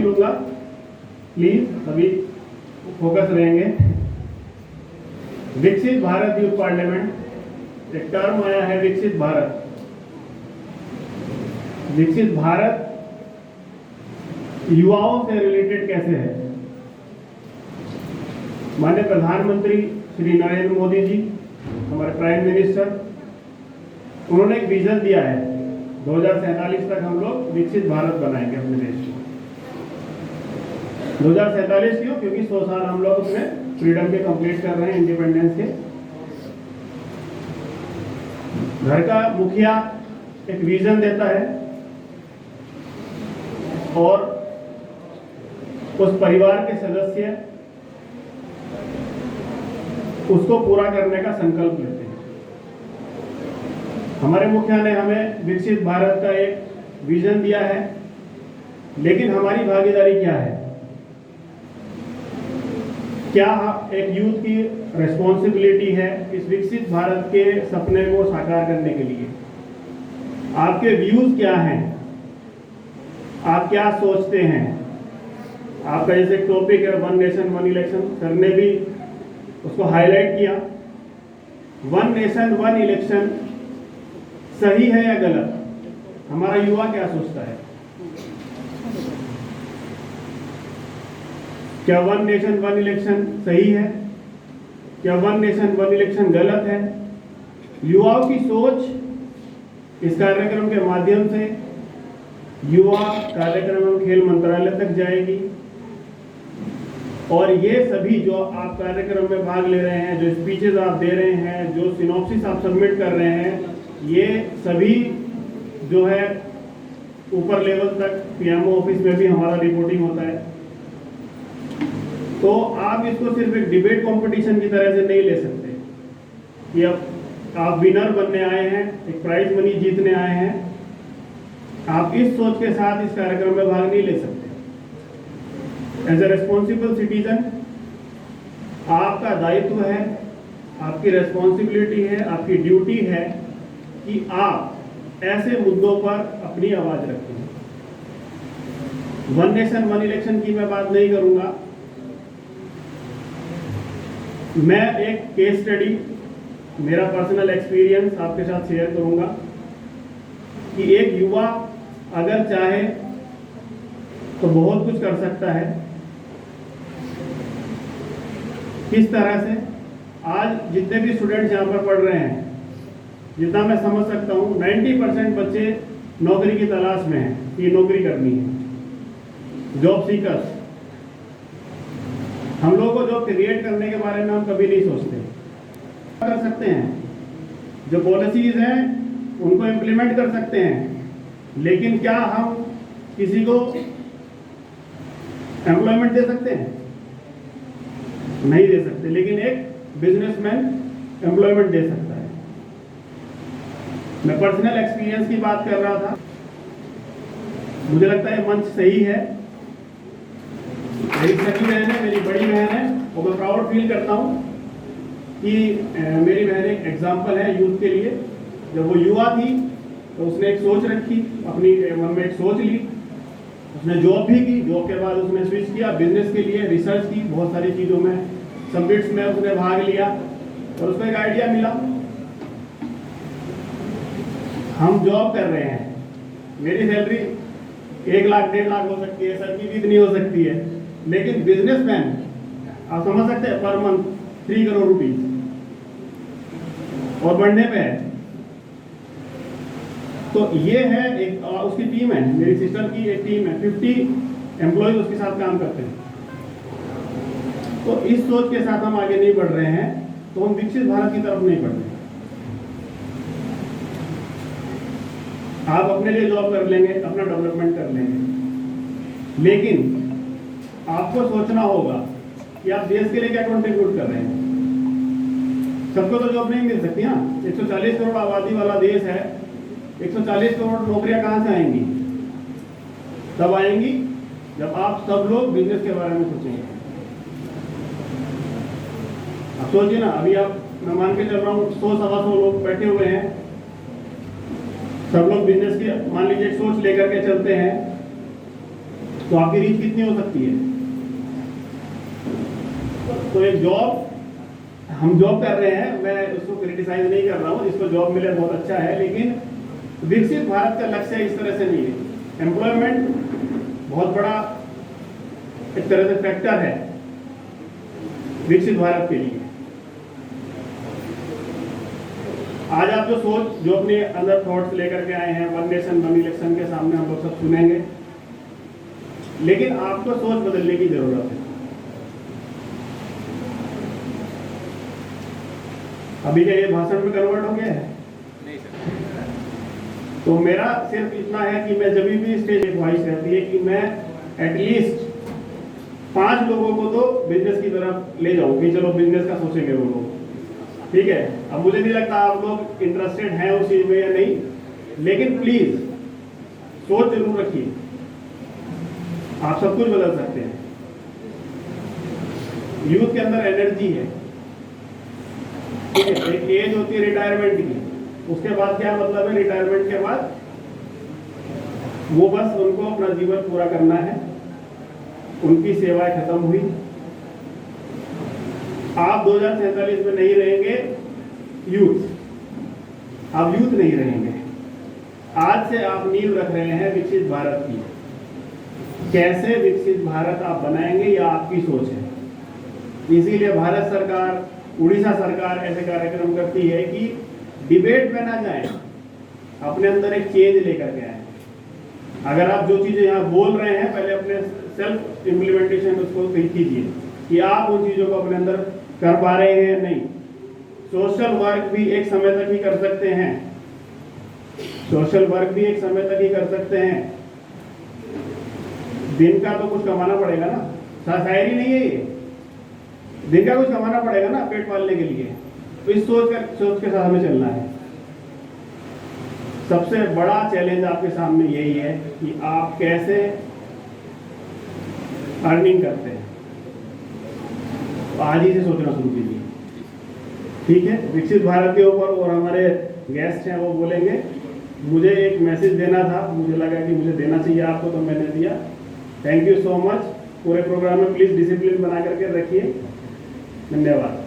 लूंगा, प्लीज सभी फोकस रहेंगे। विकसित भारत यूथ पार्लियामेंट, एक टर्म आया है विकसित भारत। विकसित भारत युवाओं से रिलेटेड कैसे है? माननीय प्रधानमंत्री श्री नरेंद्र मोदी जी, हमारे प्राइम मिनिस्टर, उन्होंने एक विजन दिया है 2047 तक हम लोग विकसित भारत बनाएंगे अपने देश को। 2047 क्यों? क्योंकि 100 साल हम लोग उसमें फ्रीडम के कंप्लीट कर रहे हैं, इंडिपेंडेंस के। घर का मुखिया एक विजन देता है और उस परिवार के सदस्य उसको पूरा करने का संकल्प लेते हैं। हमारे मुखिया ने हमें विकसित भारत का एक विजन दिया है, लेकिन हमारी भागीदारी क्या है? क्या एक यूथ की रिस्पॉन्सिबिलिटी है इस विकसित भारत के सपने को साकार करने के लिए? आपके व्यूज क्या हैं? आप क्या सोचते हैं? आपका जैसे टॉपिक है one nation one election, sir ने भी उसको हाईलाइट किया। वन नेशन वन इलेक्शन सही है या गलत? हमारा युवा क्या सोचता है? क्या वन नेशन वन इलेक्शन सही है? क्या वन नेशन वन इलेक्शन गलत है? युवाओं की सोच इस कार्यक्रम के माध्यम से युवा कार्यक्रम एवं खेल मंत्रालय तक जाएगी और ये सभी जो आप कार्यक्रम में भाग ले रहे हैं, जो स्पीचेस आप दे रहे हैं, जो सिनॉप्सिस आप सबमिट कर रहे हैं, ये सभी जो है ऊपर लेवल तक पीएमओ ऑफिस में भी हमारा रिपोर्टिंग होता है। तो आप इसको सिर्फ एक डिबेट कंपटीशन की तरह से नहीं ले सकते कि अब आप विनर बनने आए हैं, एक प्राइज मनी जीतने आए हैं। आप इस सोच के साथ इस कार्यक्रम में भाग नहीं ले सकते। एज ए रिस्पॉन्सिबल सिटीजन आपका दायित्व है, आपकी रेस्पॉन्सिबिलिटी है, आपकी ड्यूटी है कि आप ऐसे मुद्दों पर अपनी आवाज रखें। वन नेशन वन इलेक्शन की मैं बात नहीं करूंगा। मैं एक केस स्टडी, मेरा पर्सनल एक्सपीरियंस आपके साथ शेयर करूंगा कि एक युवा अगर चाहे तो बहुत कुछ कर सकता है। किस तरह से? आज जितने भी स्टूडेंट्स यहाँ पर पढ़ रहे हैं, जितना मैं समझ सकता हूँ 90% बच्चे नौकरी की तलाश में हैं कि नौकरी करनी है, जॉब सीकर्स। हम लोगों को जॉब क्रिएट करने के बारे में हम कभी नहीं सोचते। कर सकते हैं, जो पॉलिसीज हैं उनको इम्प्लीमेंट कर सकते हैं, लेकिन क्या हम किसी को एम्प्लॉयमेंट दे सकते हैं? नहीं दे सकते। लेकिन एक बिजनेसमैन एम्प्लॉयमेंट दे सकता है। मैं पर्सनल एक्सपीरियंस की बात कर रहा था। मुझे लगता है मंच सही है। मेरी सखी बहन है, मेरी बड़ी बहन है, और मैं प्राउड फील करता हूँ कि मेरी बहन एक एग्जाम्पल है यूथ के लिए। जब वो युवा थी तो उसने एक सोच रखी, अपनी मन में एक सोच ली, उसने जॉब भी की, जॉब के बाद उसने स्विच किया बिजनेस के लिए, रिसर्च की, बहुत सारी चीज़ों में, सब्जेक्ट्स में उसने भाग लिया और उसको एक आइडिया मिला। हम जॉब कर रहे हैं, मेरी सैलरी 1 लाख 1.5 लाख हो सकती है, सर की भी इतनी हो सकती है, लेकिन बिजनेसमैन आप समझ सकते हैं पर मंथ 3 करोड़ रुपीज और बढ़ने पे है। तो ये है एक उसकी टीम है, मेरी सिस्टर की एक टीम है, 50 एम्प्लॉयज उसके साथ काम करते हैं। तो इस सोच के साथ हम आगे नहीं बढ़ रहे हैं, तो हम विकसित भारत की तरफ नहीं बढ़ रहे। आप अपने लिए जॉब कर लेंगे, अपना डेवलपमेंट कर लेंगे, लेकिन आपको सोचना होगा कि आप देश के लिए क्या कंट्रीब्यूट कर रहे हैं। सबको तो जॉब नहीं मिल सकती ना। 140 करोड़ आबादी वाला देश है, 140 करोड़ नौकरियां कहां से आएंगी? तब आएंगी जब आप सब लोग बिजनेस के बारे में सोचेंगे। अब सोचिए ना, अभी आप, मैं मान के चल रहा हूँ 100-125 लोग बैठे हुए हैं, सब लोग बिजनेस की मान लीजिए सोच लेकर के चलते हैं, तो आपकी रीच कितनी हो सकती है? तो एक जॉब, हम जॉब कर रहे हैं, मैं उसको क्रिटिसाइज नहीं कर रहा हूँ, जिसको जॉब मिले बहुत अच्छा है, लेकिन विकसित भारत का लक्ष्य इस तरह से नहीं है। एम्प्लॉयमेंट बहुत बड़ा एक तरह से फैक्टर है विकसित भारत के लिए। आज आप जो सोच, जो अपने अंदर थॉट्स लेकर के आए हैं, वन नेशन वन इलेक्शन के सामने हम लोग सब सुनेंगे, लेकिन आपको सोच बदलने की जरूरत है। अभी क्या ये भाषण में कन्वर्ट हो गया है? नहीं सर। तो मेरा सिर्फ इतना है कि मैं जब भी स्टेज एक वॉइस रहती है कि मैं एटलीस्ट 5 लोगों को तो बिजनेस की तरफ ले जाऊं कि चलो बिजनेस का सोचेंगे वो लोग, ठीक है। अब मुझे नहीं लगता आप लोग इंटरेस्टेड हैं उस चीज में या नहीं, लेकिन प्लीज सोच जरूर रखिए, आप सब कुछ बदल सकते हैं। यूथ के अंदर एनर्जी है, ठीक है। एक एज होती है रिटायरमेंट की, उसके बाद क्या मतलब है? रिटायरमेंट के बाद वो बस उनको अपना जीवन पूरा करना है, उनकी सेवाएं खत्म हुई। आप 2047 में नहीं रहेंगे यूथ, आप यूथ नहीं रहेंगे। आज से आप नींव रख रहे हैं विकसित भारत की। कैसे विकसित भारत आप बनाएंगे, यह आपकी सोच है। इसीलिए भारत सरकार, उड़ीसा सरकार ऐसे कार्यक्रम करती है कि डिबेट में ना जाएं, अपने अंदर एक चेंज लेकर के आए। अगर आप जो चीजें यहाँ बोल रहे हैं, पहले अपने सेल्फ इम्प्लीमेंटेशन उसको कीजिए कि आप उन चीजों को अपने अंदर कर पा रहे हैं या नहीं। सोशल वर्क भी एक समय तक ही कर सकते हैं, सोशल वर्क भी एक समय तक ही कर सकते हैं। दिन का तो कुछ कमाना पड़ेगा ना, शायरी नहीं है ये, दिन का कुछ कमाना पड़ेगा ना पेट पालने के लिए। तो इस सोच के साथ हमें चलना है। सबसे बड़ा चैलेंज आपके सामने यही है कि आप कैसे अर्निंग करते हैं। तो आज ही से सोचना शुरू कीजिए, ठीक है। विकसित भारत के ऊपर और हमारे गेस्ट हैं वो बोलेंगे। मुझे एक मैसेज देना था, मुझे लगा कि मुझे देना चाहिए आपको, तो मैंने दिया। Thank you so much. पूरे प्रोग्राम में प्लीज डिसिप्लिन बना करके रखिए। धन्यवाद।